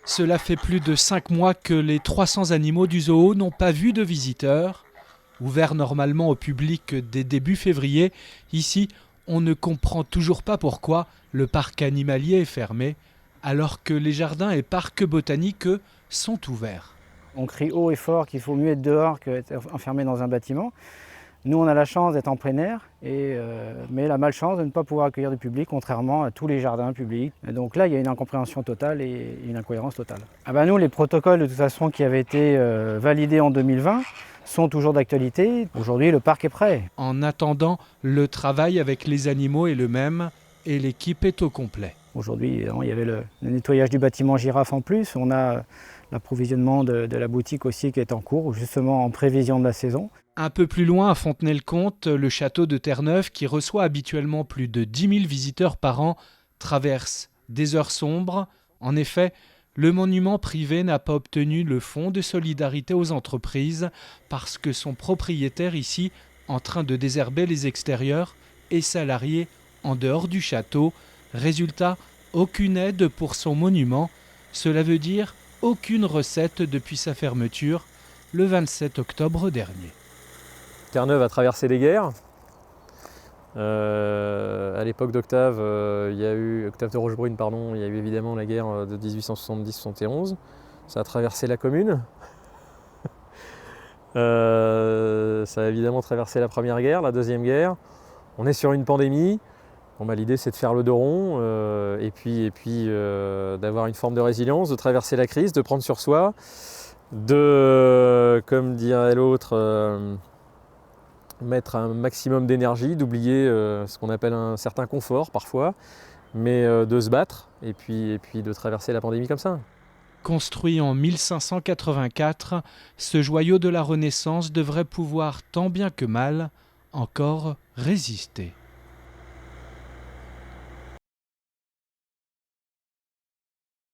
Cela fait plus de 5 mois que les 300 animaux du zoo n'ont pas vu de visiteurs. Ouvert normalement au public dès début février, ici, on ne comprend toujours pas pourquoi le parc animalier est fermé, alors que les jardins et parcs botaniques, eux, sont ouverts. On crie haut et fort qu'il faut mieux être dehors qu'être enfermé dans un bâtiment. Nous, on a la chance d'être en plein air, mais la malchance de ne pas pouvoir accueillir du public, contrairement à tous les jardins publics. Et donc là, il y a une incompréhension totale et une incohérence totale. Nous, les protocoles de toute façon qui avaient été validés en 2020 sont toujours d'actualité. Aujourd'hui, le parc est prêt. En attendant, le travail avec les animaux est le même et l'équipe est au complet. Aujourd'hui, il y avait le nettoyage du bâtiment girafe en plus. On a l'approvisionnement de la boutique aussi qui est en cours, justement en prévision de la saison. Un peu plus loin, à Fontenay-le-Comte, le château de Terre-Neuve, qui reçoit habituellement plus de 10 000 visiteurs par an, traverse des heures sombres. En effet, le monument privé n'a pas obtenu le fonds de solidarité aux entreprises parce que son propriétaire ici, en train de désherber les extérieurs, est salarié en dehors du château. Résultat, aucune aide pour son monument. Cela veut dire aucune recette depuis sa fermeture le 27 octobre dernier. Terre-Neuve a traversé les guerres. À l'époque d'Octave, Octave de Rochebrune, il y a eu évidemment la guerre de 1870-71. Ça a traversé la commune. Ça a évidemment traversé la première guerre, la deuxième guerre. On est sur une pandémie. L'idée c'est de faire le dos rond et puis d'avoir une forme de résilience, de traverser la crise, de prendre sur soi, de, comme dirait l'autre, mettre un maximum d'énergie, d'oublier ce qu'on appelle un certain confort parfois, mais de se battre et puis de traverser la pandémie comme ça. Construit en 1584, ce joyau de la Renaissance devrait pouvoir tant bien que mal encore résister.